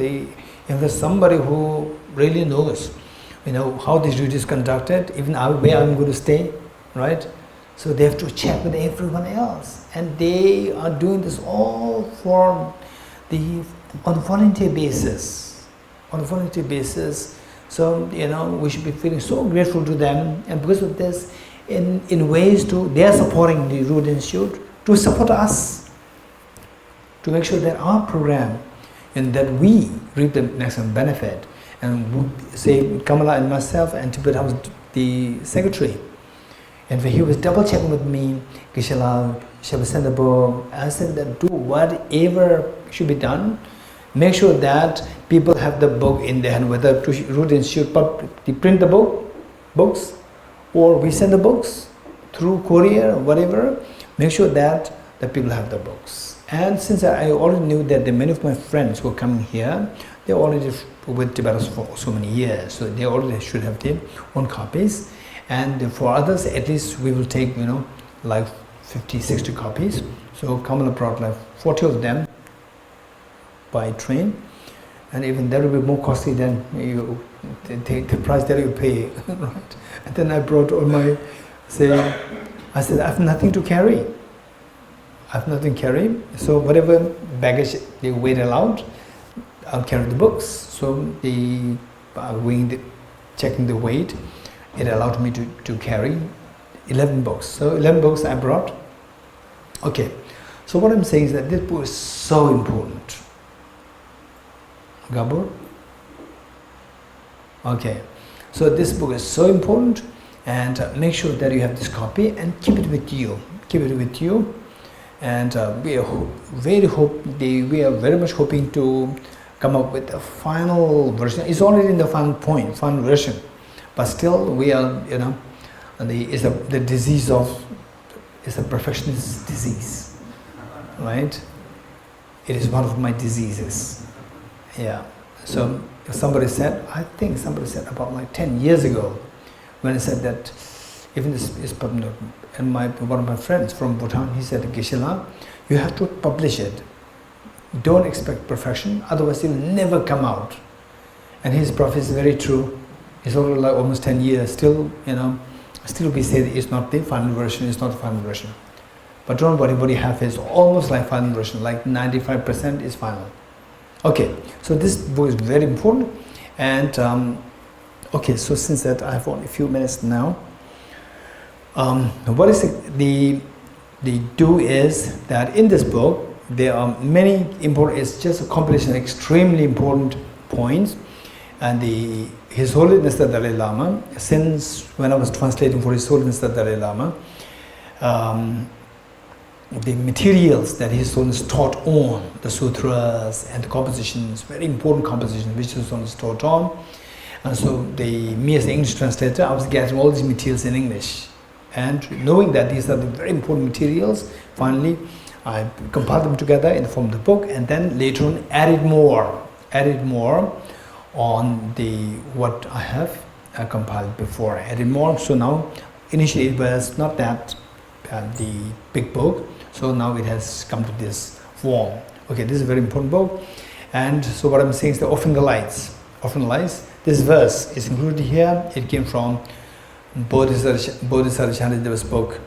there's somebody who really knows, how this duty is conducted, even where I'm going to stay, right? So they have to check with everyone else, and they are doing this all on a volunteer basis. On a volunteer basis, so we should be feeling so grateful to them, and because of this, in ways they are supporting the Root Institute to support us, to make sure that our program and that we reap the maximum benefit. And say Kamala and myself and Tibet, I was the secretary. And he was double checking with me, Geshe, shall we send the book? I said that do whatever should be done. Make sure that people have the book in their hand, whether to Root Institute, they print the books, or we send the books through courier or whatever. Make sure that the people have the books. And since I already knew that many of my friends who are coming here, they're already with Tibetans for so many years, so they already should have their own copies. And for others, at least we will take, like 50, 60 copies. So Kamala brought like 40 of them by train, and even that will be more costly than the price that you pay, right? And then I brought all I said, I have nothing to carry. I have nothing to carry, so whatever baggage they weight allowed, I'll carry the books. So checking the weight, it allowed me to carry 11 books. So 11 books I brought. Okay, so what I'm saying is that this book is so important. Gabor? Okay, so this book is so important, and make sure that you have this copy and keep it with you. Keep it with you. And we are very much hoping to come up with a final version. It's already in the final version, but still we are, the disease is a perfectionist disease, right? It is one of my diseases. Yeah. So somebody said about like 10 years ago, when I said that, even this is public, and one of my friends from Bhutan, he said, Geshe, you have to publish it. Don't expect perfection, otherwise it will never come out. And his prophecy is very true. It's already like almost 10 years, still we say that it's not the final version, it's not the final version. But don't worry, what you have is almost like final version, like 95% is final. Okay, so this book is very important. And okay, so since that I have only a few minutes now, what is the do is that in this book there are many important, it's just a compilation of extremely important points, and His Holiness the Dalai Lama, since when I was translating for His Holiness the Dalai Lama, the materials that His Holiness taught on, the sutras and the compositions, very important compositions which His Holiness taught on. And so me as the English translator, I was getting all these materials in English. And knowing that these are the very important materials, finally I compiled them together in the form of the book, and then later on added more on what I have compiled before. I added more. So now, initially it was not that the big book, so now it has come to this form. Okay, this is a very important book. And so what I'm saying is the Offering the Lights. This verse is included here. It came from BODHICITTA Chanting book.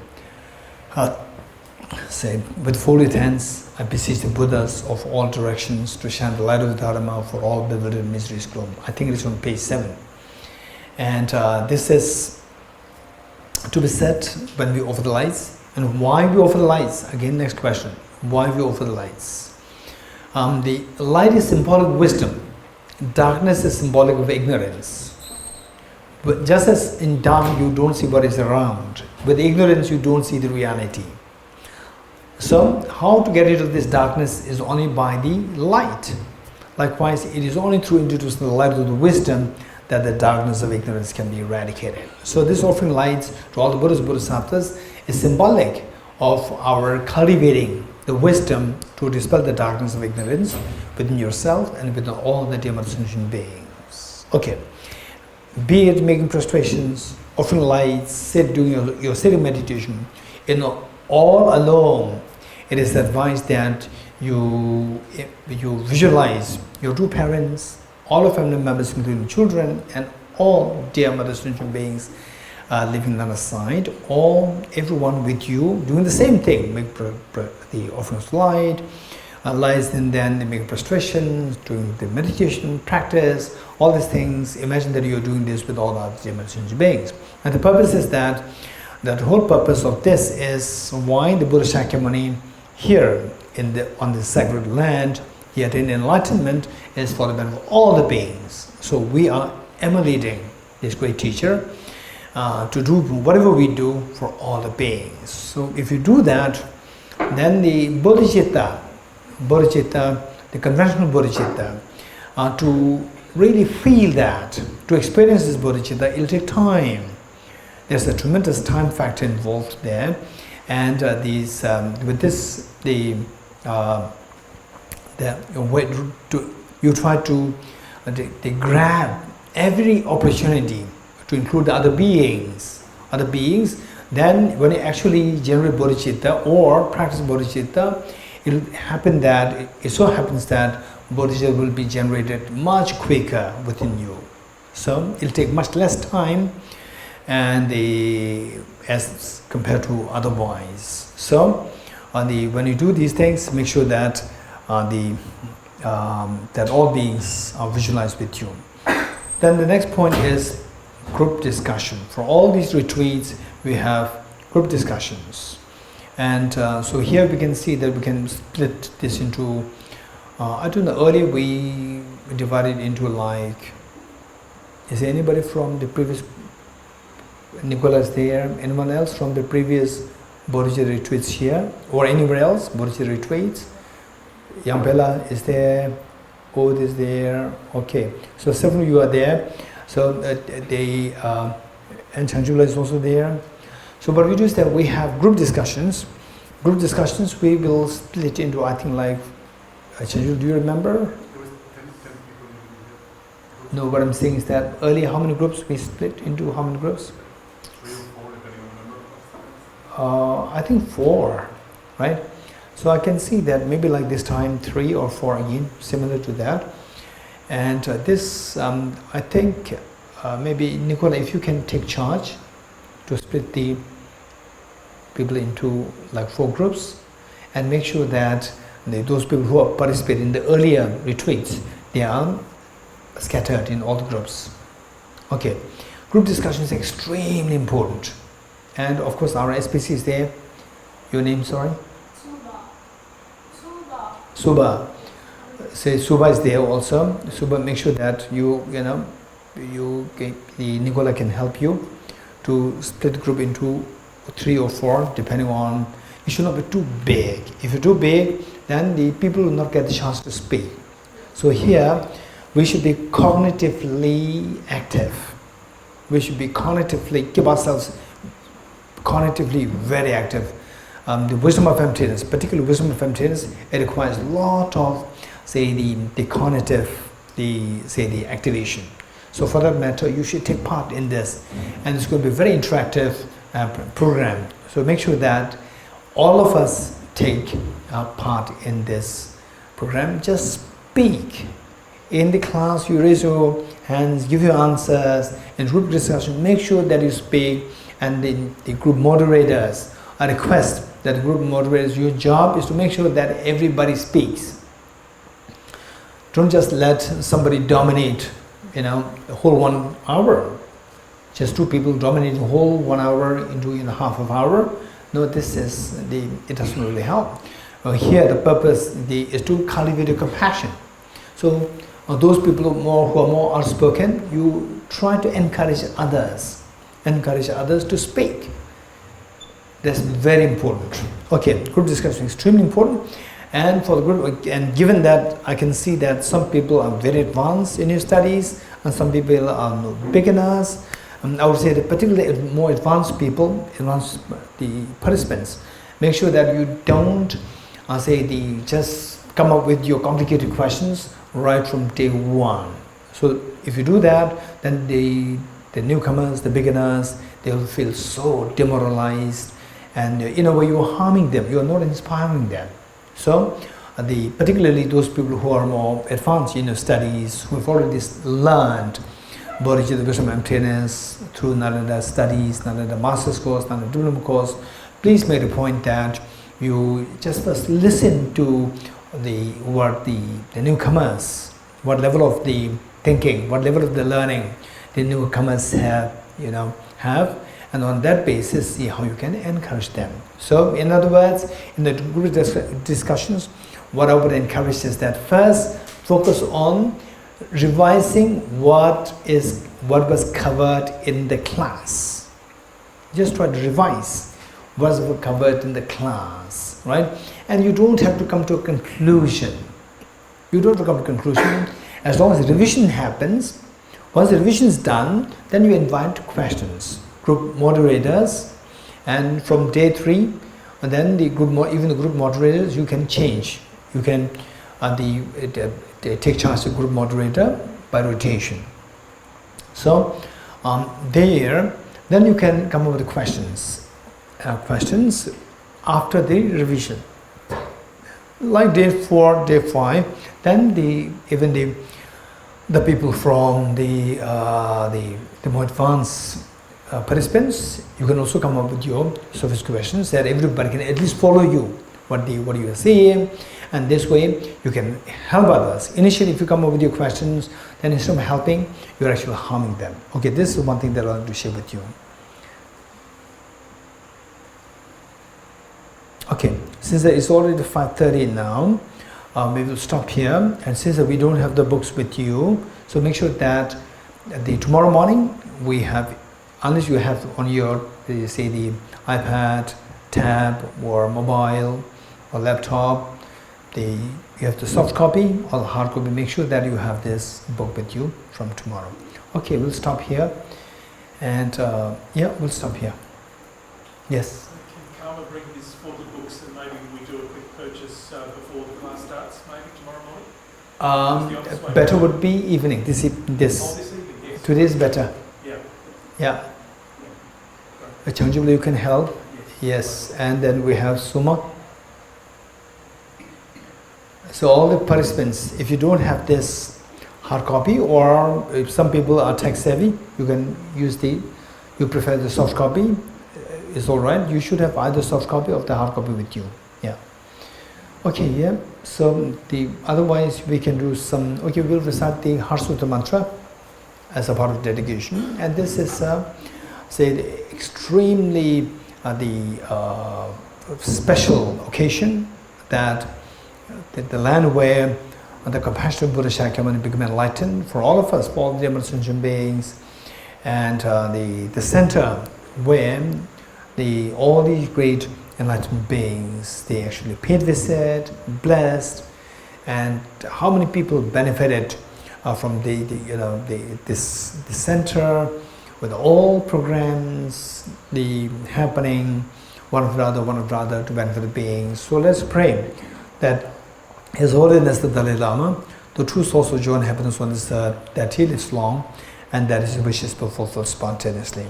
Say, with folded hands, I beseech the Buddhas of all directions to shine the light of the Dharma for all bewildered miseries gloom. I think it is on page 7. And this is to be said when we offer the lights. And why we offer the lights? Again, next question. Why we offer the lights? The light is symbolic of wisdom. Darkness is symbolic of ignorance. But just as in dark you don't see what is around, with ignorance you don't see the reality. So how to get rid of this darkness is only by the light. Likewise, it is only through introducing the light of the wisdom that the darkness of ignorance can be eradicated. So this offering lights to all the Buddhas and Bodhisattvas is symbolic of our cultivating the wisdom to dispel the darkness of ignorance within yourself and within all the dear Mother sentient beings. Okay, be it making prostrations, offering lights, doing your sitting meditation, all alone, it is advised that you visualize your two parents, all your family members, including children, and all dear Mother sentient beings living on the side, everyone with you doing the same thing. Make the offering of light, lights, and then they make prostrations, doing the meditation practice, all these things. Imagine that you're doing this with all the other dear Mother sentient beings. And the purpose is that the whole purpose of this is why the Buddha Shakyamuni here on the sacred land, yet in enlightenment, is for the benefit of all the beings. So we are emulating this great teacher to do whatever we do for all the beings. So if you do that, then the bodhicitta, the conventional bodhicitta, to really feel that, to experience this bodhicitta, it'll take time. There's a tremendous time factor involved there, and you try to grab every opportunity to include the other beings. Then when you actually generate bodhicitta or practice bodhicitta, it so happens that bodhicitta will be generated much quicker within you. So it'll take much less time and as compared to otherwise. So when you do these things, make sure that that all beings are visualized with you. Then the next point is group discussion. For all these retreats, we have group discussions, and so here we can see that we can split this into. I don't know. Earlier we divided into like. Is there anybody from the previous? Nicola's there. Anyone else from the previous Bodhicitta retreats here or anywhere else? Bodhicitta retreats. Yampela is there. Ode is there. Okay, so several of you are there. So and Chanjula is also there. So what we do is that we have group discussions. Group discussions we will split into, I think, like Chanjula, do you remember? No, what I'm saying is that earlier how many groups we split into? How many groups? 3 or 4, depending on the number. I think 4, right? So I can see that maybe like this time 3 or 4 again, similar to that. And this, I think maybe Nicola, if you can take charge to split the people into like 4 groups and make sure that those people who are participating in the earlier retreats, they are scattered in all the groups. Okay, group discussion is extremely important. And of course our SPC is there. Your name, sorry? Suba. Say Suba is there also. Suba, make sure that Nicola can help you to split the group into 3 or 4, depending on. It should not be too big. If you're too big, then the people will not get the chance to speak. So here, we should be cognitively active. We should be keep ourselves cognitively very active. The wisdom of emptiness, particularly wisdom of emptiness, it requires a lot of, say, the cognitive, the activation. So for that matter, you should take part in this, and it's going to be a very interactive program. So make sure that all of us take part in this program. Just speak. In the class, you raise your hands, give your answers. In group discussion, make sure that you speak, and the group moderators, I request that group moderators, your job is to make sure that everybody speaks. Don't just let somebody dominate, the whole 1 hour. Just 2 people dominate the whole 1 hour into half an hour. No, it doesn't really help. Here the purpose is to cultivate your compassion. So those people who are more outspoken, you try to encourage others to speak. That's very important. Okay, group discussion is extremely important. And for the group, and given that I can see that some people are very advanced in your studies and some people are beginners, I would say that particularly more advanced people, the participants, make sure that you don't just come up with your complicated questions right from day one. So if you do that, then the newcomers, the beginners, they will feel so demoralized, and in a way you are harming them, you are not inspiring them. So particularly those people who are more advanced in your studies, who have already learned Bodhicitta wisdom emptiness through Narada studies, Narada master's course, Narada diploma course, please make a point that you just first listen to what the newcomers, what level of the thinking, what level of the learning the newcomers have, and on that basis see how you can encourage them. So in other words, in the group discussions, what I would encourage is that first focus on revising what was covered in the class. Just try to revise what was covered in the class, right? And you don't have to come to a conclusion. You don't have to come to a conclusion. As long as revision happens, once the revision is done, then you invite questions, group moderators, and from day 3, and then even the group moderators, you can change. You can take charge of group moderator by rotation. So then you can come up with the questions after the revision. Like day 4, day 5, then even the people from the more advanced participants, you can also come up with your surface questions that everybody can at least follow you, what you are saying, and this way you can help others. Initially, if you come up with your questions, then instead of helping, you're actually harming them. Okay, this is one thing that I want to share with you. Okay, since it's already 5:30 now, we will stop here. And since we don't have the books with you, so make sure that tomorrow morning we have, unless you have on your, say, the iPad, tab, or mobile, or laptop, you have the soft copy or the hard copy. Make sure that you have this book with you from tomorrow. Okay, we'll stop here. And we'll stop here. Yes? Can Karma bring this for the books and maybe we do a quick purchase before the class starts, maybe tomorrow morning? Better would be evening. This evening, yes. Today is better. Yeah. Changeably you can help. Yes. And then we have Suma. So all the participants, if you don't have this hard copy, or if some people are tech savvy, you can use you prefer the soft copy, it's all right. You should have either soft copy or the hard copy with you. Yeah. Okay, yeah. So otherwise we can do we'll recite the Heart Sutra mantra as a part of dedication. And this is, extremely special occasion that the land where the compassionate Buddha Shakyamuni became enlightened for all of us, for all the different sentient beings, and the center where all these great enlightened beings, they actually paid visit, blessed, and how many people benefited from this center with all programs happening one after other to benefit the beings. So let's pray that His Holiness the Dalai Lama, the true source of joy and happiness on this earth, that he lives long and that his wishes be fulfilled spontaneously.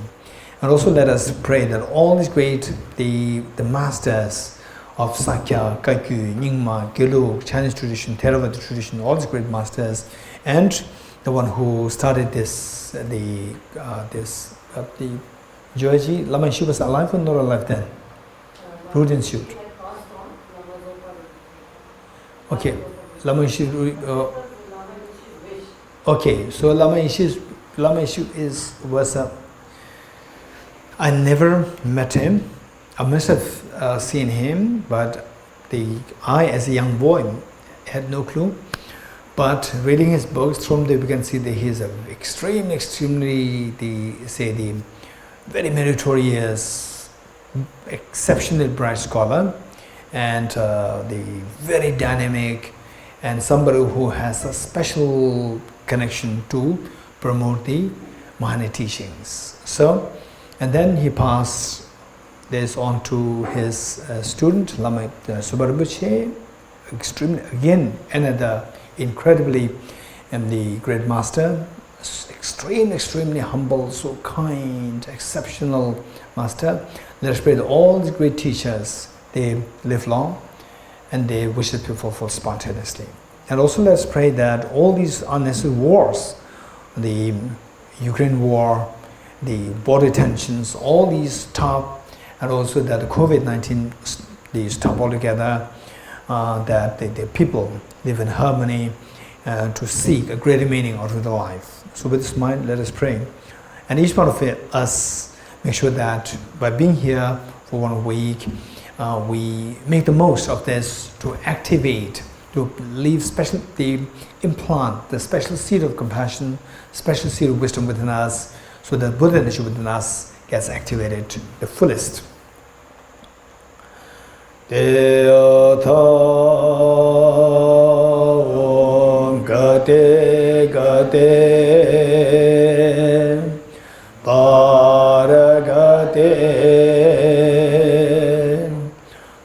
And also let us pray that all these great, the masters of Sakya, Kaikyu, Nyingma, Gelug, Chinese tradition, Theravada tradition, all these great masters, and the one who started the Dorji, Lama, she was alive or not alive then? Root Institute. Okay, Lama okay, so Lama was I never met him. I must have seen him, but I, as a young boy, had no clue. But reading his books, from there we can see that he is an extremely, very meritorious, exceptionally bright scholar, and the very dynamic, and somebody who has a special connection to promote the Mahani teachings. So, and then he passed this on to his student, Lama Subarbuche, extremely, again, another incredibly the great master, extremely humble, so kind, exceptional master. Let us pray that all the great teachers, they live long and they worship people full spontaneously. And also let us pray that all these unnecessary wars, the Ukraine war, the border tensions, all these stop, and also that the COVID-19, they stop altogether, that the people live in harmony, to seek a greater meaning out of their life. So with this mind, let us pray. And each one of us make sure that by being here for 1 week, we make the most of this to activate, to leave implant the special seed of compassion, special seed of wisdom within us, so that Buddha nature within us gets activated the fullest. Gate Paragate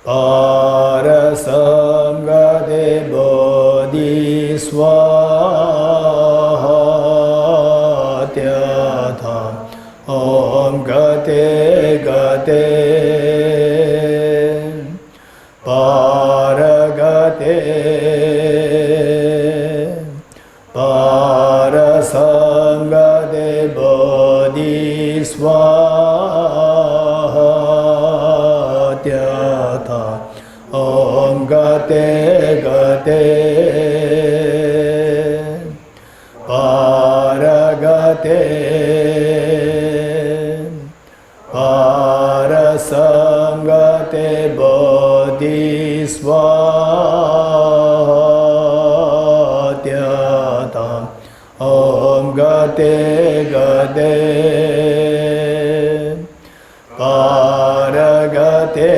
Parasamgate Bodhiswatyatha Om Gate Paragate Parasamgate Bodhiswatyatha Om Gate Paragate Parasamgate Bodhiswatyatha Om Gate Paragate